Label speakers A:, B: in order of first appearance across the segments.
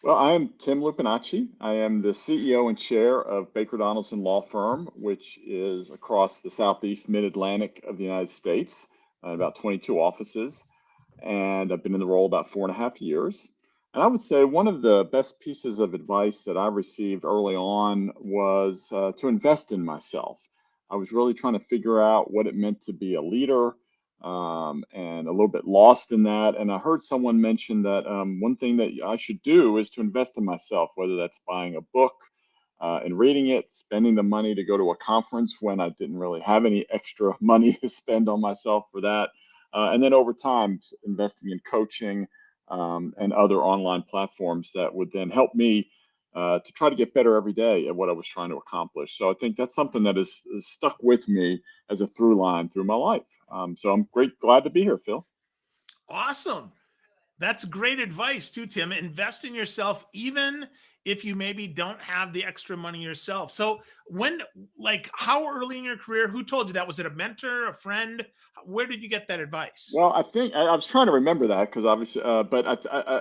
A: Well, I am Tim Lupinacci. I am the CEO and chair of Baker Donelson Law Firm, which is across the southeast mid-Atlantic of the United States, about 22 offices. And I've been in the role about 4.5 years. And I would say one of the best pieces of advice that I received early on was to invest in myself. I was really trying to figure out what it meant to be a leader, and a little bit lost in that. And I heard someone mention that one thing that I should do is to invest in myself, whether that's buying a book and reading it, spending the money to go to a conference when I didn't really have any extra money to spend on myself for that. And then over time, investing in coaching and other online platforms that would then help me to try to get better every day at what I was trying to accomplish. So I think that's something that is stuck with me as a through line through my life. So I'm glad to be here, Phil.
B: Awesome. That's great advice too, Tim. Invest in yourself, even if you maybe don't have the extra money yourself. So when, like, how early in your career, who told you that? Was it a mentor, a friend? Where did you get that advice?
A: Well, I think I was trying to remember that because obviously, but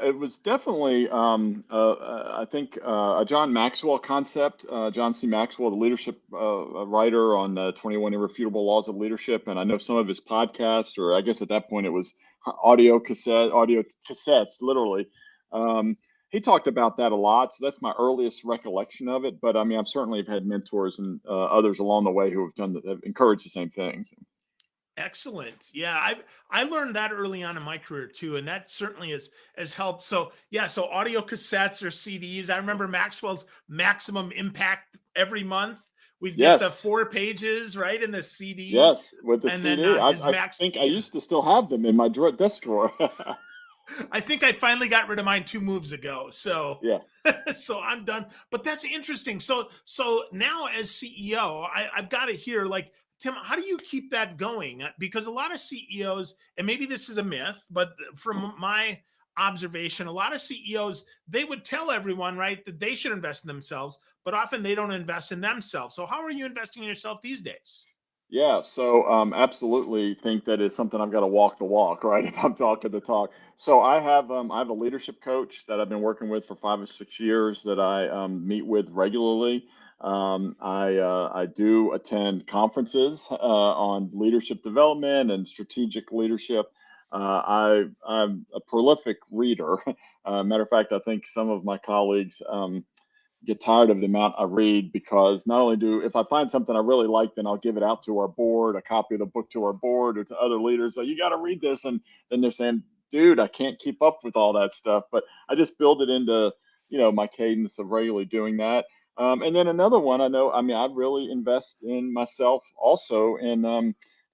A: it was definitely, I think, a John Maxwell concept. John C. Maxwell, the leadership writer on 21 Irrefutable Laws of Leadership, and I know some of his podcasts, or I guess at that point it was audio cassettes, literally. Um, he talked about that a lot, so that's my earliest recollection of it. But I mean, I've certainly had mentors and others along the way who have encouraged the same things.
B: Excellent. Yeah, I learned that early on in my career too, and that certainly has helped. So yeah, so audio cassettes or CDs. I remember Maxwell's Maximum Impact every month. We'd get the
A: Yes.
B: 4 pages right in the CD,
A: Yes, with the
B: and then
A: CD.
B: his
A: I
B: Max.
A: think I
B: Yeah,
A: used to still have them in my desk drawer.
B: I think I finally got rid of mine 2 moves ago. So
A: Yeah.
B: so I'm done. But that's interesting. So now as CEO, I've got to hear, like, Tim, how do you keep that going? Because a lot of CEOs, and maybe this is a myth, but from my observation, a lot of CEOs, they would tell everyone, right, that they should invest in themselves, but often they don't invest in themselves. So how are you investing in yourself these days?
A: Yeah, so absolutely think that it's something I've got to walk the walk, right? If I'm talking the talk. So I have a leadership coach that I've been working with for 5 or 6 years that I meet with regularly. I do attend conferences on leadership development and strategic leadership. I'm a prolific reader. Matter of fact, I think some of my colleagues get tired of the amount I read because not only do if I find something I really like, then I'll give it out to our board, a copy of the book to our board or to other leaders. So you got to read this, and then they're saying, "Dude, I can't keep up with all that stuff." But I just build it into my cadence of regularly doing that. And then another one, I know. I mean, I really invest in myself also in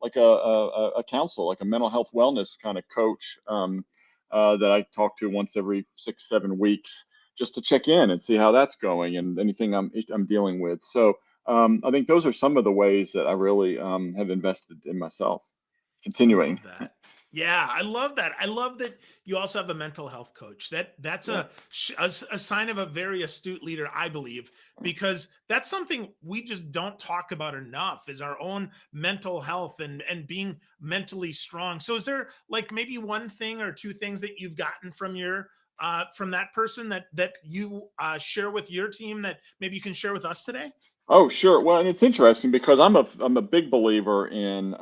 A: like a counsel, like a mental health wellness kind of coach that I talk to once every 6, 7 weeks just to check in and see how that's going and anything I'm dealing with. So I think those are some of the ways that I really have invested in myself.
B: I
A: Continuing,
B: love that. Yeah, I love that. I love that you also have a mental health coach. That's
A: yeah,
B: a sign of a very astute leader, I believe, because that's something we just don't talk about enough is our own mental health and being mentally strong. So is there, like, maybe one thing or two things that you've gotten from your from that person that you share with your team that maybe you can share with us today?
A: oh, sure. Well, and it's interesting because I'm a big believer in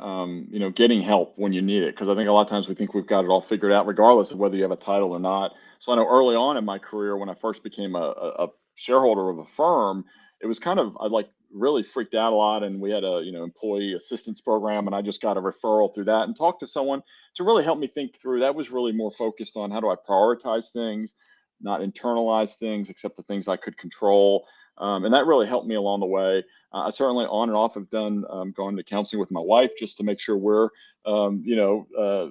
A: getting help when you need it because I think a lot of times we think we've got it all figured out regardless of whether you have a title or not. So I know early on in my career when I first became a shareholder of a firm, it was kind of I like really freaked out a lot, and we had a employee assistance program, and I just got a referral through that and talked to someone to really help me think through. That was really more focused on how do I prioritize things, not internalize things except the things I could control, and that really helped me along the way. I certainly on and off have done gone to counseling with my wife just to make sure we're, um, you know, uh,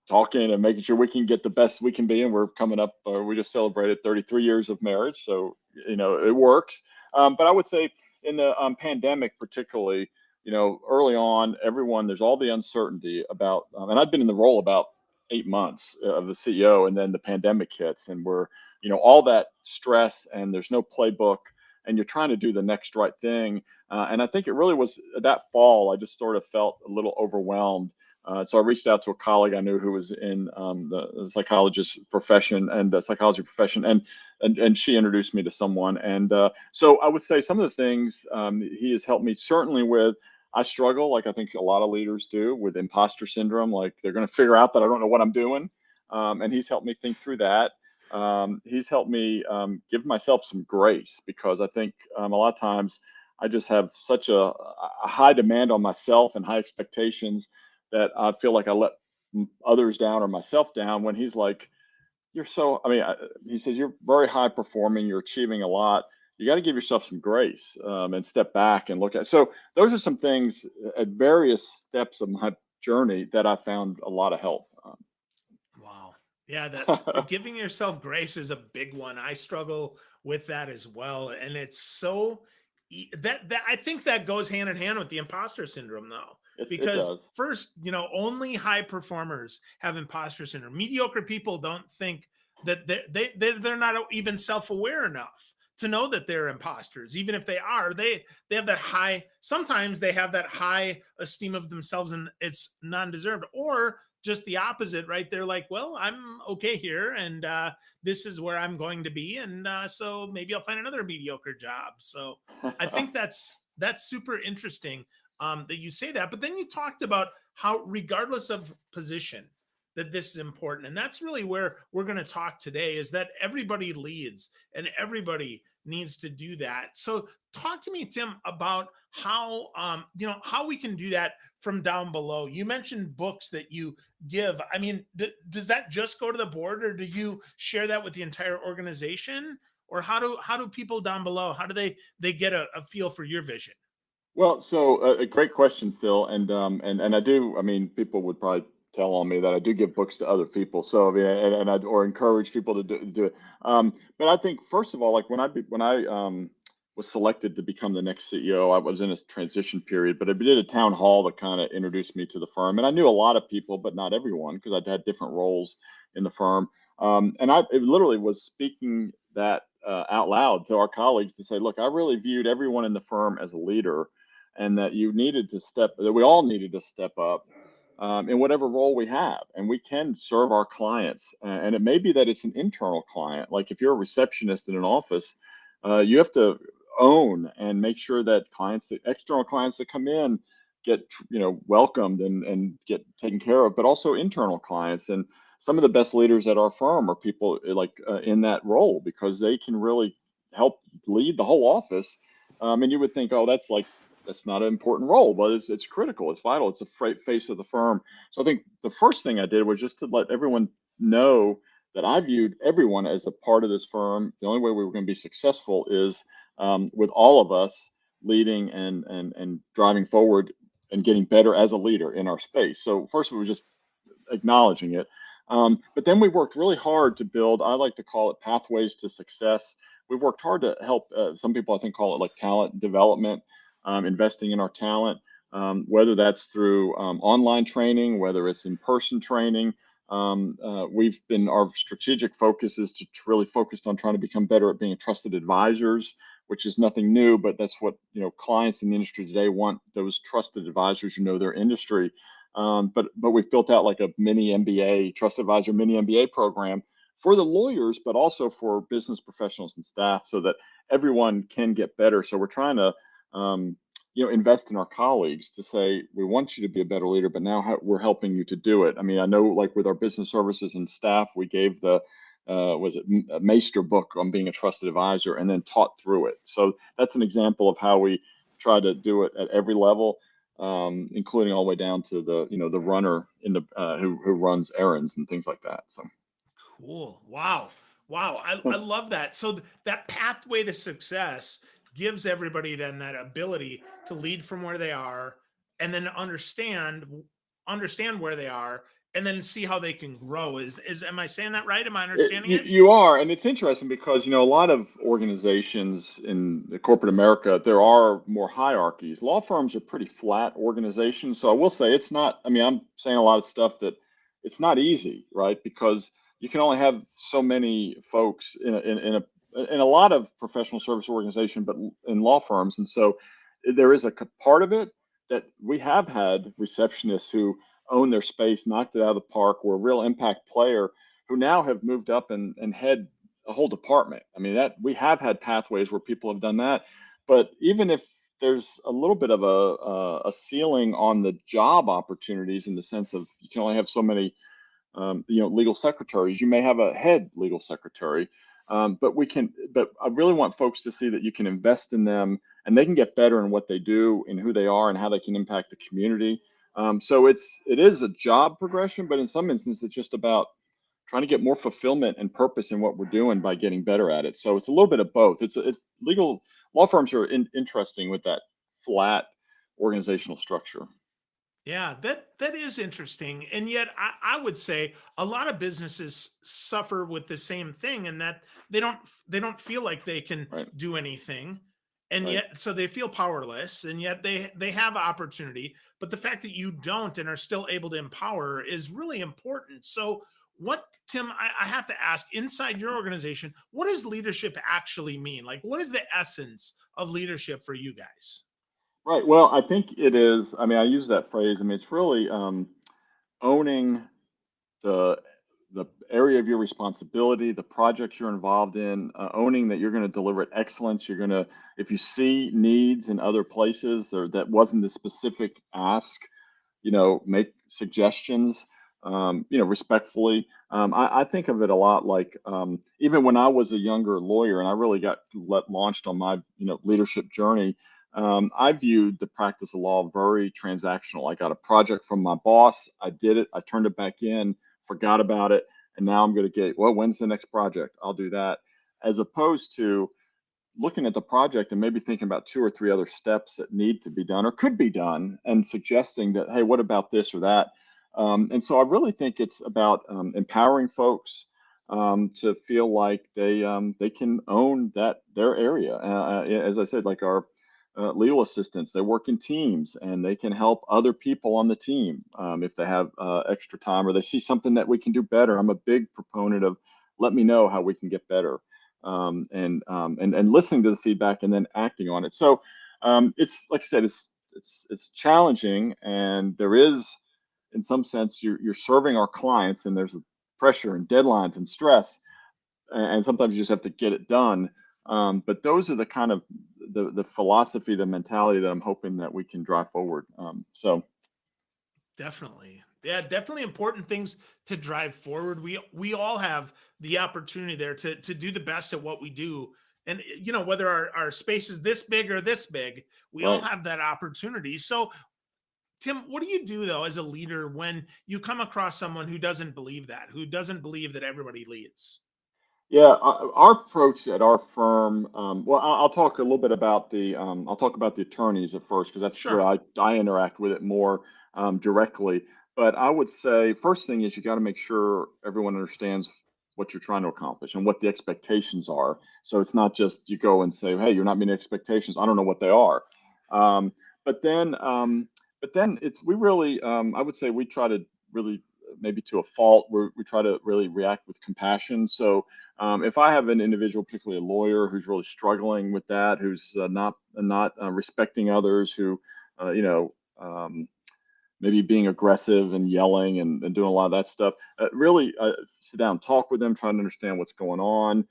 A: talking and making sure we can get the best we can be. And we're coming up. We just celebrated 33 years of marriage, so it works. But I would say in the pandemic, particularly, early on, everyone there's all the uncertainty about, and I've been in the role about 8 months of the CEO, and then the pandemic hits, and we're all that stress, and there's no playbook and you're trying to do the next right thing. And I think it really was that fall, I just sort of felt a little overwhelmed. So I reached out to a colleague I knew who was in the psychologist profession and the psychology profession, and and she introduced me to someone. And so I would say some of the things he has helped me certainly with. I struggle, like I think a lot of leaders do, with imposter syndrome. Like they're going to figure out that I don't know what I'm doing, and he's helped me think through that. He's helped me give myself some grace, because I think a lot of times I just have such a high demand on myself and high expectations that I feel like I let others down or myself down. When he's like, "You're so," I mean, he says, "You're very high performing. You're achieving a lot. You got to give yourself some grace and step back and look at." So those are some things at various steps of my journey that I found a lot of help.
B: Wow. Yeah, the giving yourself grace is a big one. I struggle with that as well, and it's so that I think that goes hand in hand with the imposter syndrome, though,
A: It
B: because
A: does.
B: first, only high performers have imposter syndrome. Mediocre people don't think that they're not even self-aware enough to know that they're imposters. Even if they are, they have that high. Sometimes they have that high esteem of themselves, and it's non-deserved, or just the opposite, right? They're like, well, I'm okay here, and this is where I'm going to be, and so maybe I'll find another mediocre job. So I think that's super interesting that you say that. But then you talked about how, regardless of position, that this is important, and that's really where we're going to talk today. Is that everybody leads, and everybody needs to do that. So talk to me, Tim, about how how we can do that from down below. You mentioned books that you give. I mean, does that just go to the board, or do you share that with the entire organization? Or how do people down below, how do they get a feel for your vision?
A: Well, so a great question, Phil, and I do. I mean, people would probably tell on me that I do give books to other people. So I mean, and I or encourage people to do it. But I think first of all, like when I was selected to become the next CEO, I was in a transition period. But I did a town hall that kind of introduced me to the firm, and I knew a lot of people, but not everyone, because I'd had different roles in the firm. And it literally was speaking that out loud to our colleagues to say, look, I really viewed everyone in the firm as a leader, and that we all needed to step up in whatever role we have, and we can serve our clients. And it may be that it's an internal client, like if you're a receptionist in an office, you have to own and make sure that external clients that come in get welcomed and get taken care of, but also internal clients. And some of the best leaders at our firm are people like in that role, because they can really help lead the whole office. And you would think, oh, that's not an important role, but it's critical. It's vital. It's a face of the firm. So I think the first thing I did was just to let everyone know that I viewed everyone as a part of this firm. The only way we were going to be successful is with all of us leading and driving forward and getting better as a leader in our space. So first we were just acknowledging it. But then we worked really hard to build, I like to call it pathways to success. We worked hard to help, some people I think call it like talent development, investing in our talent, whether that's through online training, whether it's in person training. Our strategic focus is to really focused on trying to become better at being trusted advisors, which is nothing new, but that's what clients in the industry today want, those trusted advisors who know their industry. But we've built out like a mini MBA, trust advisor mini MBA program for the lawyers, but also for business professionals and staff, so that everyone can get better. So we're trying to, invest in our colleagues to say, we want you to be a better leader, but now we're helping you to do it. I mean, I know like with our business services and staff, we gave the Maester book on being a trusted advisor and then taught through it. So that's an example of how we try to do it at every level, including all the way down to the runner in the who runs errands and things like that. So
B: Cool. Wow. Wow. I love that. So that pathway to success gives everybody then that ability to lead from where they are, and then understand where they are, and then see how they can grow. Is am I saying that right? Am I understanding it?
A: You are, and it's interesting because a lot of organizations in the corporate America, there are more hierarchies. Law firms are pretty flat organizations, so I will say it's not. I mean, I'm saying a lot of stuff that it's not easy, right? Because you can only have so many folks in a lot of professional service organization, but in law firms, and so there is a part of it that we have had receptionists who own their space, knocked it out of the park, were a real impact player, who now have moved up and head a whole department. I mean, that we have had pathways where people have done that, but even if there's a little bit of a ceiling on the job opportunities in the sense of you can only have so many legal secretaries. You may have a head legal secretary, but we can. But I really want folks to see that you can invest in them, and they can get better in what they do, and who they are, and how they can impact the community. So it is a job progression, but in some instances, it's just about trying to get more fulfillment and purpose in what we're doing by getting better at it. So it's a little bit of both. Legal law firms are interesting with that flat organizational structure.
B: Yeah, that is interesting. And yet I would say a lot of businesses suffer with the same thing, and that they don't feel like they can
A: Right.
B: do anything. And
A: Right.
B: yet so they feel powerless, and yet they have opportunity. But the fact that you don't and are still able to empower is really important. So what, Tim, I have to ask, inside your organization, what does leadership actually mean? Like, what is the essence of leadership for you guys?
A: Right. Well, I think it is. I mean, I use that phrase. I mean, it's really owning the the area of your responsibility, the projects you're involved in, owning that you're going to deliver at excellence. You're going to, if you see needs in other places or that wasn't the specific ask, make suggestions, respectfully. I think of it a lot like even when I was a younger lawyer and I really got launched on my, leadership journey. I viewed the practice of law very transactional. I got a project from my boss. I did it. I turned it back in, forgot about it. And now I'm going to get, well, when's the next project? I'll do that. As opposed to looking at the project and maybe thinking about two or three other steps that need to be done or could be done and suggesting that, hey, what about this or that? And so I really think it's about empowering folks to feel like they can own their area. As I said, like our legal assistants, they work in teams and they can help other people on the team if they have extra time or they see something that we can do better. I'm a big proponent of let me know how we can get better and listening to the feedback and then acting on it. So it's like I said, it's challenging, and there is, in some sense, you're serving our clients, and there's pressure and deadlines and stress, and sometimes you just have to get it done. But those are the kind of the philosophy, the mentality that I'm hoping that we can drive forward. So
B: Definitely. Yeah, definitely important things to drive forward. We all have the opportunity there to do the best at what we do. And whether our space is this big or this big, we all
A: right.
B: have that opportunity. So Tim, what do you do though as a leader when you come across someone who doesn't believe that, who doesn't believe that everybody leads?
A: Yeah, our approach at our firm. Well, I'll talk a little bit about I'll talk about the attorneys at first because that's where
B: Sure.
A: I interact with it more directly. But I would say first thing is you got to make sure everyone understands what you're trying to accomplish and what the expectations are. So it's not just you go and say, "Hey, you're not meeting expectations. I don't know what they are." Um, but then, um, but then it's we really, I would say we try to really maybe to a fault we try to really react with compassion. So if I have an individual, particularly a lawyer, who's really struggling with that, who's not respecting others, who, uh, you know, um, maybe being aggressive and yelling and doing a lot of that stuff, really sit down, talk with them, trying to understand what's going on.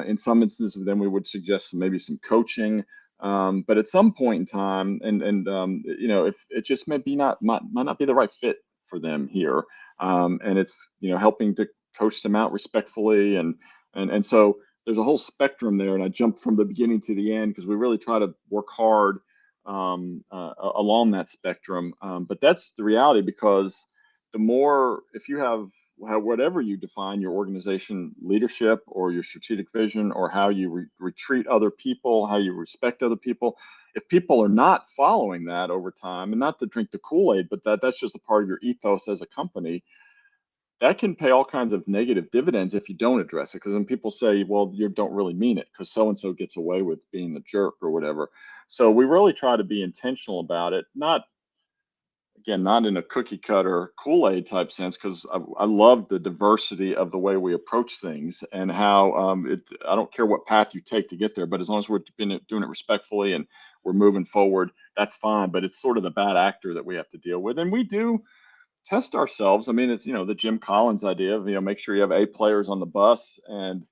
A: In some instances, then we would suggest maybe some coaching. But at some point in time, if it just might not be the right fit for them here, and it's helping to coach them out respectfully and so there's a whole spectrum there, and I jumped from the beginning to the end because we really try to work hard along that spectrum. But that's the reality because the more, if you have whatever you define your organization leadership or your strategic vision or how you retreat other people, how you respect other people, if people are not following that over time, and not to drink the Kool-Aid, but that's just a part of your ethos as a company, that can pay all kinds of negative dividends if you don't address it. Because then people say, well, you don't really mean it because so and so gets away with being a jerk or whatever. So we really try to be intentional about it, not again, not in a cookie cutter Kool-Aid type sense, because I love the diversity of the way we approach things and how I don't care what path you take to get there, but as long as we're doing it respectfully and we're moving forward, that's fine. But it's sort of the bad actor that we have to deal with. And we do test ourselves. I mean, it's the Jim Collins idea of make sure you have A players on the bus, and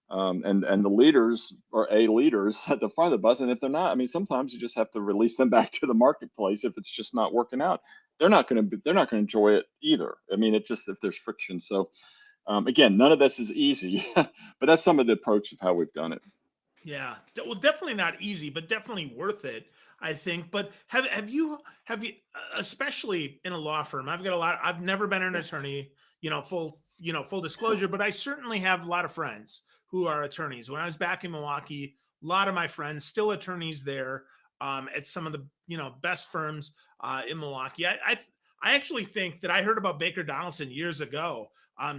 A: And the leaders are leaders at the front of the bus. And if they're not, I mean, sometimes you just have to release them back to the marketplace if it's just not working out. They're not going to enjoy it either. I mean, it just if there's friction. So again, none of this is easy, but that's some of the approach of how we've done it.
B: Yeah. Well, definitely not easy, but definitely worth it, I think. But have you especially in a law firm? I've got a lot. I've never been an
A: Yeah.
B: attorney. Full disclosure, but I certainly have a lot of friends who are attorneys. When I was back in Milwaukee, a lot of my friends still attorneys there at some of the best firms in Milwaukee. I actually think that I heard about Baker Donelson years ago.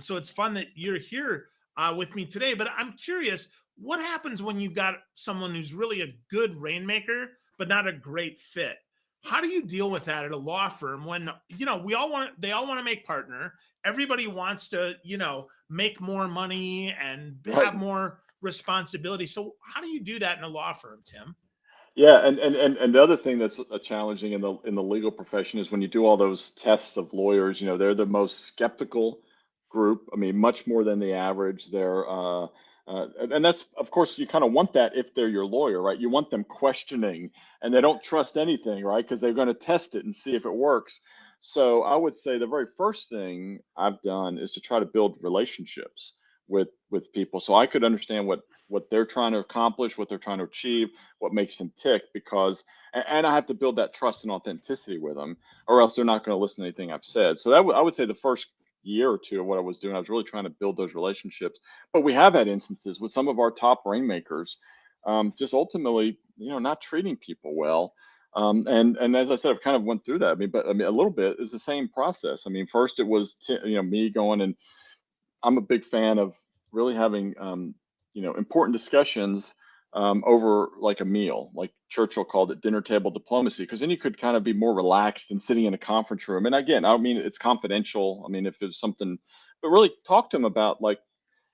B: So it's fun that you're here with me today. But I'm curious, what happens when you've got someone who's really a good rainmaker but not a great fit? How do you deal with that at a law firm when they all want to make partner, everybody wants to make more money and
A: Right.
B: have more responsibility? So how do you do that in a law firm, Tim?
A: Yeah, and the other thing that's challenging in the legal profession is when you do all those tests of lawyers, they're the most skeptical group. I mean, much more than the average. And that's of course you kind of want that if they're your lawyer, right? You want them questioning, and they don't trust anything, right? Because they're going to test it and see if it works. So I would say the very first thing I've done is to try to build relationships with people, so I could understand what they're trying to accomplish, what they're trying to achieve, what makes them tick, because and I have to build that trust and authenticity with them, or else they're not going to listen to anything I've said. So I would say the first year or two of what I was doing, I was really trying to build those relationships. But we have had instances with some of our top rainmakers, just ultimately, not treating people well. And as I said, I've kind of went through that. I mean, a little bit is the same process. I mean, first it was me going, and I'm a big fan of really having important discussions over like a meal. Like Churchill called it dinner table diplomacy, because then you could kind of be more relaxed than sitting in a conference room. And again, I don't mean it's confidential. I mean if it's something, but really talk to them about like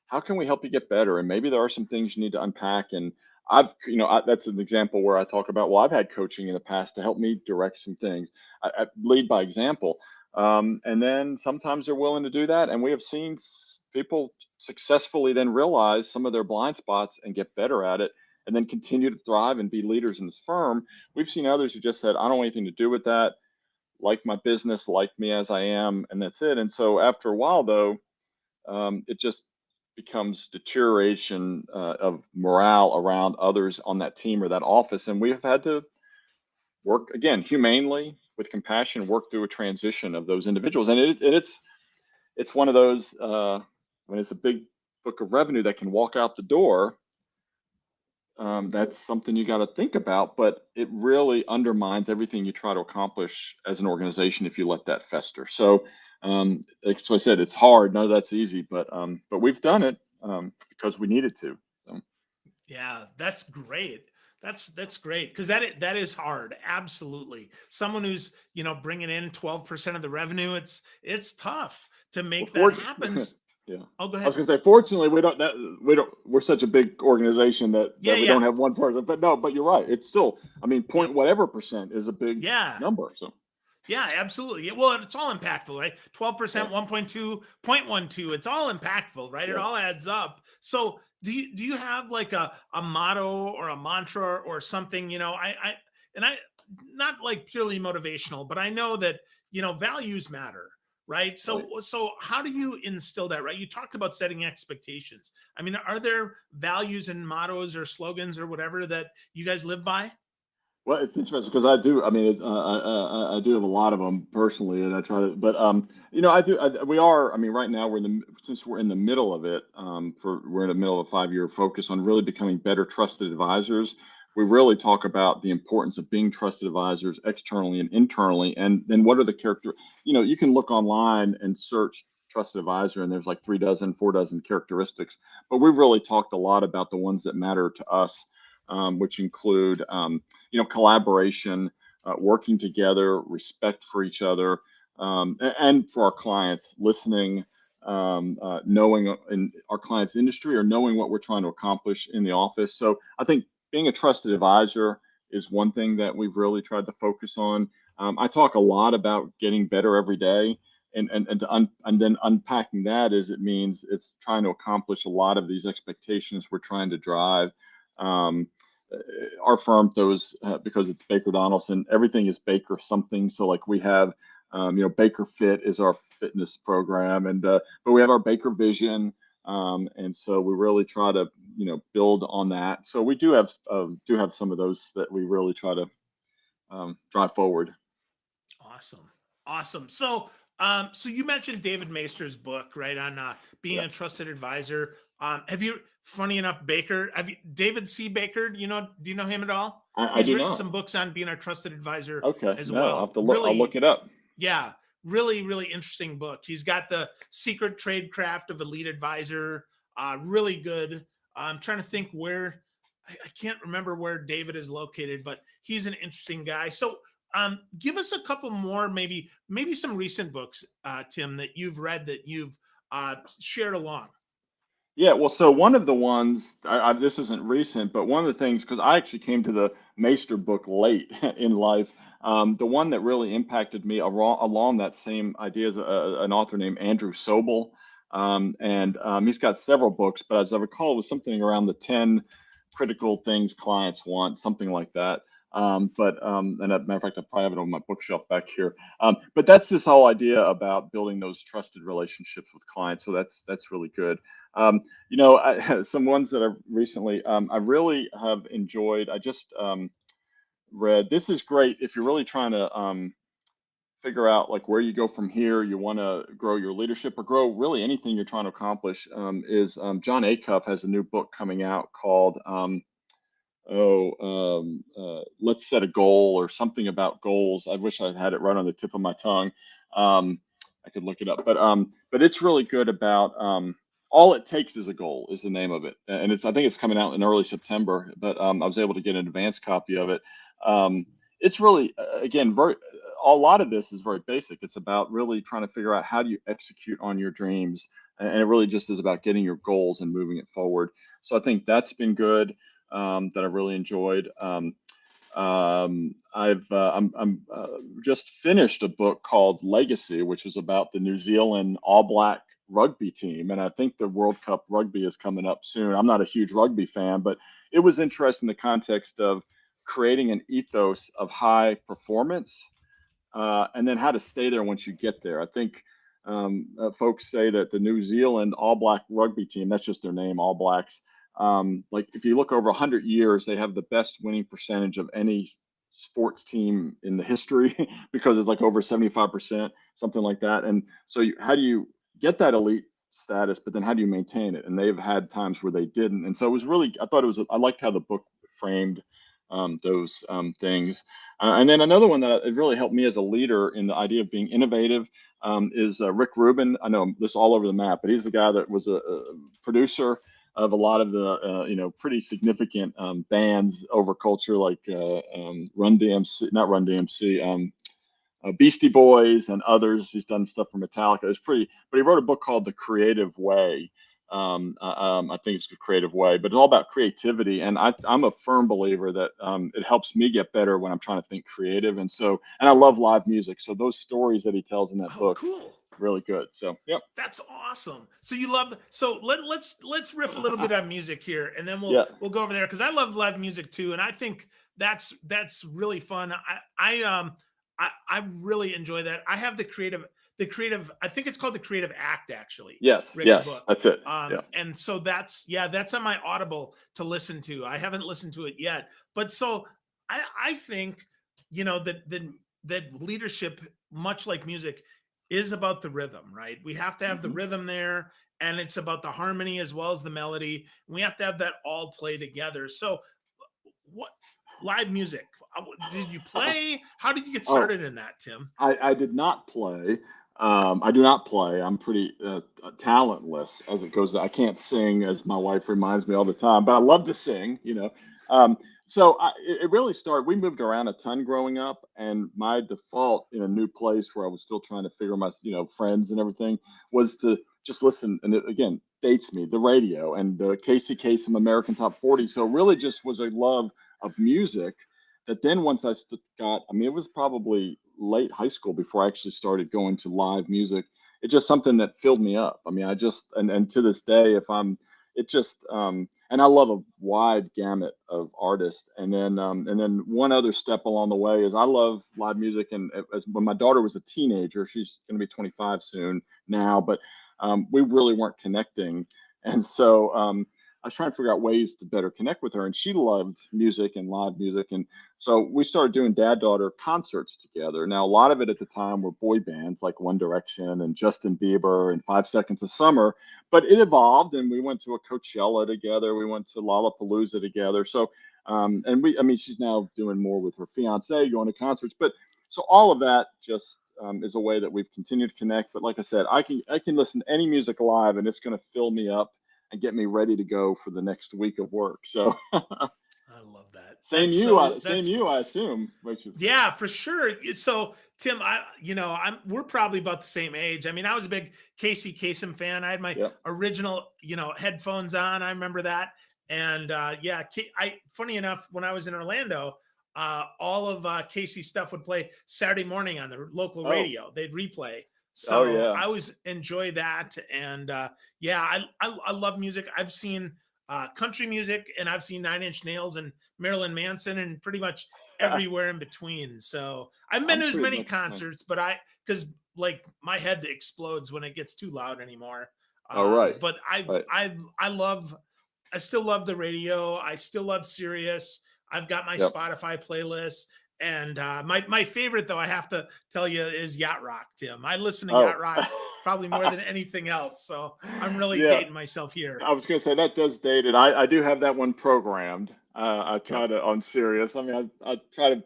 A: how can we help you get better, and maybe there are some things you need to unpack. And that's an example where I talk about, well, I've had coaching in the past to help me direct some things. I lead by example. And then sometimes they're willing to do that, and we have seen people successfully then realize some of their blind spots and get better at it, and then continue to thrive and be leaders in this firm. We've seen others who just said, I don't want anything to do with that, like my business, like me as I am, and that's it. And so after a while, though, it just becomes deterioration of morale around others on that team or that office. And we have had to work again humanely with compassion, work through a transition of those individuals. And it's one of those when it's a big book of revenue that can walk out the door. That's something you got to think about, but it really undermines everything you try to accomplish as an organization if you let that fester. So, so I said, it's hard. None of that's easy, but we've done it because we needed to. So.
B: Yeah, that's great. That's great because that is hard. Absolutely. Someone who's bringing in 12% of the revenue, it's tough to
A: Well,
B: make that happen.
A: yeah.
B: Oh, go
A: I was
B: ahead.
A: going to say, fortunately, we're such a big organization
B: Yeah,
A: that we don't
B: yeah,
A: have one person. But no, but you're right. It's still, I mean,
B: yep,
A: point whatever percent is a big
B: yeah.
A: number. So,
B: Yeah, absolutely. Well, it's all impactful, right? 12%,
A: right,
B: 1.2, 0.12. It's all impactful, right? It
A: right.
B: all adds up. So do you have like a motto or a mantra or something? I not like purely motivational, but I know that values matter, right?
A: Right.
B: So how do you instill that, right? You talked about setting expectations. I mean, are there values and mottos or slogans or whatever that you guys live by?
A: Well, it's interesting because I do. I mean, I do have a lot of them personally, and I try to. But I do. We are. I mean, right now since we're in the middle of it. We're in the middle of a 5-year focus on really becoming better trusted advisors. We really talk about the importance of being trusted advisors externally and internally, and then what are the character. You can look online and search trusted advisor, and there's like 4 dozen characteristics. But we've really talked a lot about the ones that matter to us, which include collaboration, working together, respect for each other, and for our clients, listening, knowing in our clients' industry or knowing what we're trying to accomplish in the office. So I think being a trusted advisor is one thing that we've really tried to focus on. I talk a lot about getting better every day. and then unpacking that is, it means it's trying to accomplish a lot of these expectations we're trying to drive. Um, our firm, those because it's Baker Donelson, everything is Baker something. So like we have, Baker Fit is our fitness program, and but we have our Baker Vision, and so we really try to build on that. So we do have some of those that we really try to drive forward.
B: Awesome. Awesome. So, so you mentioned David Maister's book, right, on being
A: Yeah,
B: a trusted advisor. Have you, funny enough, Baker, have you, David C. Baker, do you know him at all?
A: I
B: He's
A: do
B: written
A: not.
B: some books on being a trusted advisor
A: Okay,
B: as
A: no, I'll have
B: well.
A: to look. I'll look
B: Really,
A: it up.
B: yeah, really, really interesting book. He's got the secret trade craft of elite advisor. Really good. I'm trying to think where, I can't remember where David is located, but he's an interesting guy. So, give us a couple more, maybe some recent books, Tim, that you've read that you've shared along.
A: Yeah, well, so one of the ones, this isn't recent, but one of the things, because I actually came to the Meister book late in life, the one that really impacted me along that same idea is an author named Andrew Sobel. And he's got several books, but as I recall, it was something around the 10 critical things clients want, something like that. And as a matter of fact, I probably have it on my bookshelf back here. But that's this whole idea about building those trusted relationships with clients. So that's really good. Some ones that I've recently, I really have enjoyed. I just read. This is great if you're really trying to figure out like where you go from here. You want to grow your leadership or grow really anything you're trying to accomplish. Is John Acuff has a new book coming out called Let's Set a Goal, or something about goals. I wish I had it right on the tip of my tongue. I could look it up, but it's really good about all it takes is a goal is the name of it, and I think it's coming out in early September. But I was able to get an advanced copy of it. It's really again very a lot of this is very basic. It's about really trying to figure out how do you execute on your dreams, and it really just is about getting your goals and moving it forward. So I think that's been good, that I really enjoyed. I'm just finished a book called Legacy, which is about the New Zealand All Black rugby team, and I think the World Cup rugby is coming up soon. I'm not a huge rugby fan, but it was interesting in the context of creating an ethos of high performance, and then how to stay there once you get there. I think folks say that the New Zealand All Black rugby team, that's just their name, All Blacks. Like if you look over 100 years, they have the best winning percentage of any sports team in the history because it's like over 75%, something like that. And so, how do you get that elite status? But then how do you maintain it? And they've had times where they didn't. And so it was really, I thought it was, I liked how the book framed those things. And then another one that it really helped me as a leader in the idea of being innovative is Rick Rubin. I know this all over the map, but he's the guy that was a producer of a lot of the pretty significant bands over culture, like Run DMC, not Run DMC, Beastie Boys and others. He's done stuff for Metallica. It's pretty, but he wrote a book called The Creative Way. I think it's The Creative Way, but it's all about creativity. And I'm a firm believer that it helps me get better when I'm trying to think creative. And I love live music. So those stories that he tells in that
B: Oh,
A: book,
B: cool.
A: really good. So, yep.
B: That's awesome. So you love, so let's riff a little bit on music here, and then
A: Yeah.
B: we'll go over there because I love live music too, and I think that's really fun. I really enjoy that. I have the creative. I think it's called The Creative Act, actually.
A: Yes.
B: Rick's
A: Yes.
B: book.
A: That's it. Yeah.
B: And so that's on my Audible to listen to. I haven't listened to it yet, but so I think that leadership, much like music, is about the rhythm, right? We have to have the
A: Mhm.
B: rhythm there, and it's about the harmony as well as the melody. We have to have that all play together. So, what live music? Did you play? How did you get
A: Oh,
B: started in that, Tim?
A: I did not play. I do not play. I'm pretty talentless as it goes. I can't sing, as my wife reminds me all the time, but I love to sing, Um, it really started. We moved around a ton growing up, and my default in a new place where I was still trying to figure my, friends and everything, was to just listen. And it, again, dates me, the radio and the Casey Kasem American Top 40. So it really just was a love of music that then once I got, I mean, it was probably late high school before I actually started going to live music. It's just something that filled me up. I mean, I just and to this day, if I'm it just and I love a wide gamut of artists. And then one other step along the way is I love live music. And as when my daughter was a teenager, she's going to be 25 soon now, but we really weren't connecting. And so I was trying to figure out ways to better connect with her, and she loved music and live music. And so we started doing dad-daughter concerts together. Now, a lot of it at the time were boy bands like One Direction and Justin Bieber and 5 Seconds of Summer, but it evolved, and we went to a Coachella together. We went to Lollapalooza together. So, I mean, she's now doing more with her fiance, going to concerts. But so all of that just is a way that we've continued to connect. But like I said, I can listen to any music live, and it's going to fill me up and get me ready to go for the next week of work. So
B: I love that.
A: same you, same you, I assume.
B: Yeah, for sure. So, Tim, we're probably about the same age. I mean, I was a big Casey Kasem fan. I had my
A: Yep.
B: original, headphones on. I remember that. And yeah, funny enough, when I was in Orlando, all of Casey's stuff would play Saturday morning on the local
A: Oh,
B: radio. They'd replay.
A: oh
B: So
A: yeah.
B: I always enjoy that. And yeah, I love music. I've seen country music, and I've seen Nine Inch Nails and Marilyn Manson, and pretty much everywhere in between. So I've been
A: I'm
B: to as
A: pretty
B: many
A: much the same.
B: concerts, but because like my head explodes when it gets too loud anymore.
A: Oh, right.
B: But
A: Right.
B: I still love the radio. I still love Sirius. I've got my
A: Yep.
B: Spotify playlist. And my favorite, though, I have to tell you, is Yacht Rock, Tim. I listen to Yacht
A: Oh.
B: Rock probably more than anything else. So I'm really
A: Yeah.
B: dating myself here.
A: I was going to say that does date it. I do have that one programmed. I try
B: Yep.
A: to on Sirius. I mean, I try to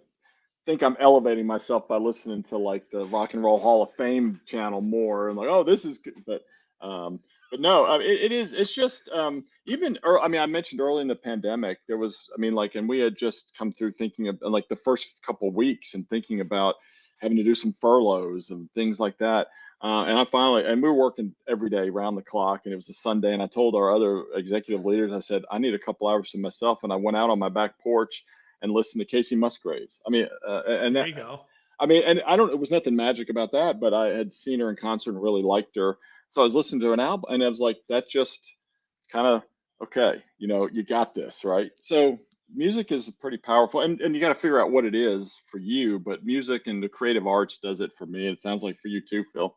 A: think I'm elevating myself by listening to like the Rock and Roll Hall of Fame channel more, and like, oh, this is good. Um, but no, it is. It's just I mean, I mentioned early in the pandemic there was. I mean, like, and we had just come through thinking of like the first couple weeks and thinking about having to do some furloughs and things like that. And I finally, and we were working every day round the clock, and it was a Sunday. And I told our other executive leaders, I said, I need a couple hours to myself. And I went out on my back porch and listened to Casey Musgraves. I mean, and
B: There
A: that,
B: you go.
A: I mean, and I don't, it was nothing magic about that, but I had seen her in concert and really liked her. So I was listening to an album, and I was like, that just kind of, okay, you got this, right? So music is pretty powerful, and you got to figure out what it is for you, but music and the creative arts does it for me. It sounds like for you too, Phil.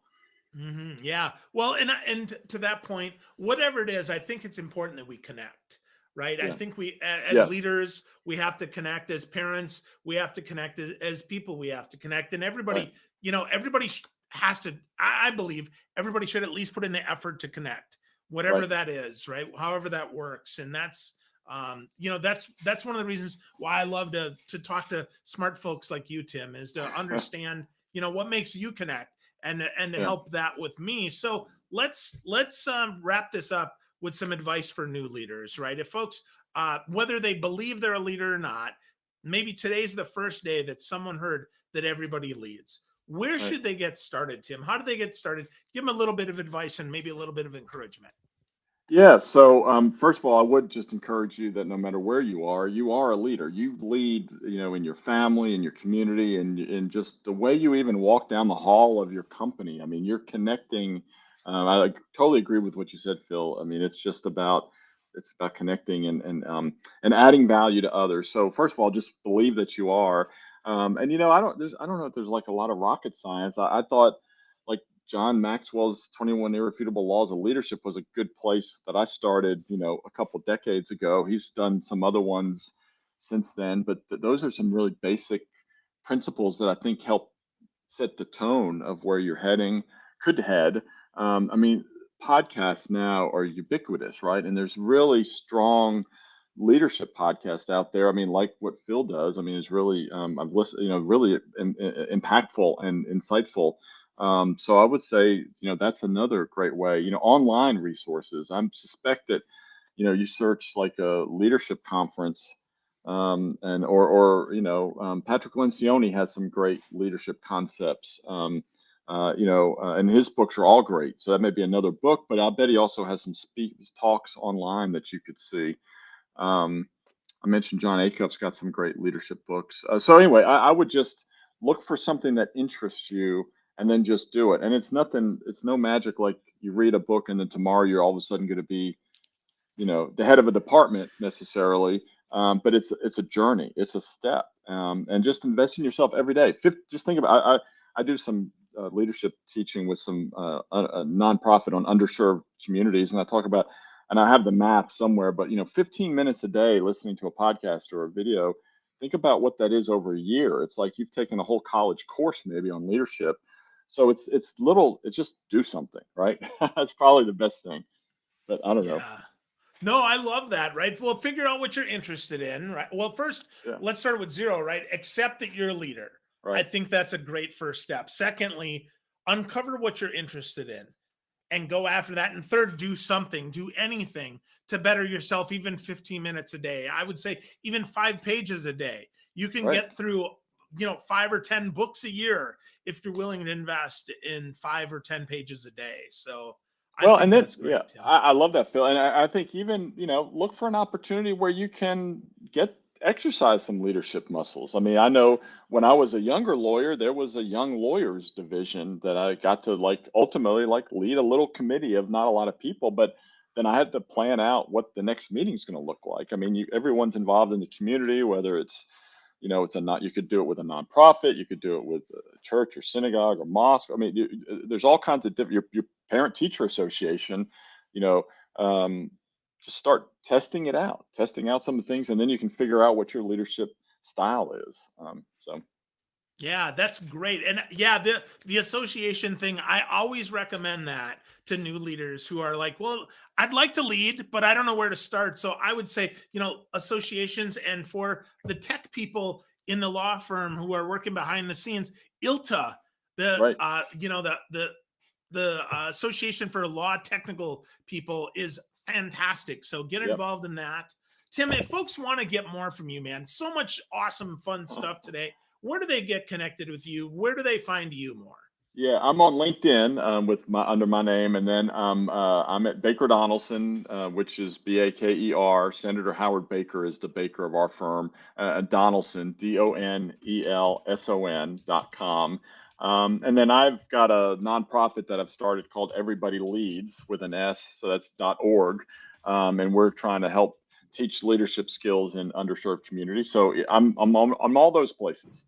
B: Yeah. Well, and to that point, whatever it is, I think it's important that we connect, right? I
A: Yeah.
B: think as
A: Yes.
B: leaders, we have to connect. As parents, we have to connect. As people, we have to connect. And
A: Right.
B: everybody has to. I believe everybody should at least put in the effort to connect, whatever
A: Right.
B: that is, right? However that works, and that's one of the reasons why I love to talk to smart folks like you, Tim, is to understand, what makes you connect and to
A: Yeah.
B: help that with me. So let's wrap this up with some advice for new leaders, right? If folks, whether they believe they're a leader or not, maybe today's the first day that someone heard that everybody leads. Where
A: Right.
B: should they get started, Tim? How do they get started? Give them a little bit of advice and maybe a little bit of encouragement.
A: Yeah. So, first of all, I would just encourage you that no matter where you are a leader. You lead, in your family, in your community, and just the way you even walk down the hall of your company. I mean, you're connecting. I totally agree with what you said, Phil. I mean, it's about connecting and adding value to others. So, first of all, just believe that you are. And I don't know if there's like a lot of rocket science. I thought like John Maxwell's 21 Irrefutable Laws of Leadership was a good place that I started, a couple decades ago. He's done some other ones since then, but those are some really basic principles that I think help set the tone of where you're heading, could head. I mean, podcasts now are ubiquitous, right? And there's really strong leadership podcasts out there. I mean, like what Phil does. I mean, it's really I've listened, really impactful and insightful. So I would say, that's another great way. Online resources. I suspect that, you search like a leadership conference, and Patrick Lencioni has some great leadership concepts. And his books are all great. So that may be another book, but I bet he also has some talks online that you could see. Um, I mentioned John Acuff's got some great leadership books. So anyway, I would just look for something that interests you and then just do it. And it's nothing, it's no magic like you read a book and then tomorrow you're all of a sudden going to be, the head of a department necessarily. But it's a journey, it's a step, and just invest in yourself every day. Just think about, I do some leadership teaching with some a nonprofit on underserved communities, and I talk about, and I have the math somewhere, but 15 minutes a day listening to a podcast or a video. Think about what that is over a year. It's like you've taken a whole college course maybe on leadership. So it's little. It's just do something, right? That's probably the best thing. But I don't know.
B: Yeah. No, I love that, right? Well, figure out what you're interested in, right? Well, first,
A: Yeah.
B: let's start with zero, right? Accept that you're a leader. I
A: Right.
B: think that's a great first step. Secondly, uncover what you're interested in and go after that. And third, do something, do anything to better yourself, even 15 minutes a day. I would say even 5 pages a day. You can
A: Right.
B: get through, 5 or 10 books a year if you're willing to invest in 5 or 10 pages a day. So I
A: Well,
B: think
A: and then
B: that's
A: yeah,
B: great, Tim.
A: I love that, Phil. And I think even, look for an opportunity where you can get exercise some leadership muscles. I mean, I know when I was a younger lawyer, there was a young lawyers division that I got to like ultimately like lead a little committee of not a lot of people, but then I had to plan out what the next meeting's going to look like. I mean, everyone's involved in the community, whether it's it's a not, you could do it with a nonprofit, you could do it with a church or synagogue or mosque. I mean, there's all kinds of different, your parent teacher association, you know, um, just start testing out some of the things, and then you can figure out what your leadership style is. So
B: Yeah, that's great. And yeah, the association thing, I always recommend that to new leaders who are like, well, I'd like to lead, but I don't know where to start. So I would say, associations, and for the tech people in the law firm who are working behind the scenes, ILTA, the
A: right,
B: Association for Law Technical People, is fantastic. So get
A: yep.
B: involved in that. Tim, if folks want to get more from you, man, so much awesome, fun stuff today. Where do they get connected with you? Where do they find you more?
A: Yeah, I'm on LinkedIn with my under my name, and then I'm at Baker Donelson, which is Baker. Senator Howard Baker is the Baker of our firm. Donelson, Donelson.com. And then I've got a nonprofit that I've started called Everybody Leads with an S, so that's .org, and we're trying to help teach leadership skills in underserved communities. So I'm all those places.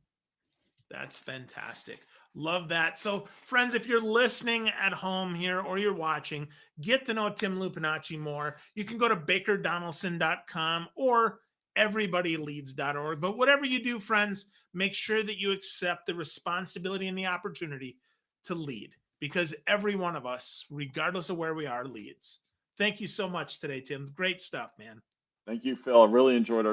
B: That's fantastic. Love that. So, friends, if you're listening at home here or you're watching, get to know Tim Lupinacci more. You can go to bakerdonelson.com or everybodyleads.org. But whatever you do, friends, make sure that you accept the responsibility and the opportunity to lead, because every one of us, regardless of where we are, leads. Thank you so much today, Tim. Great stuff, man.
A: Thank you, Phil. I really enjoyed our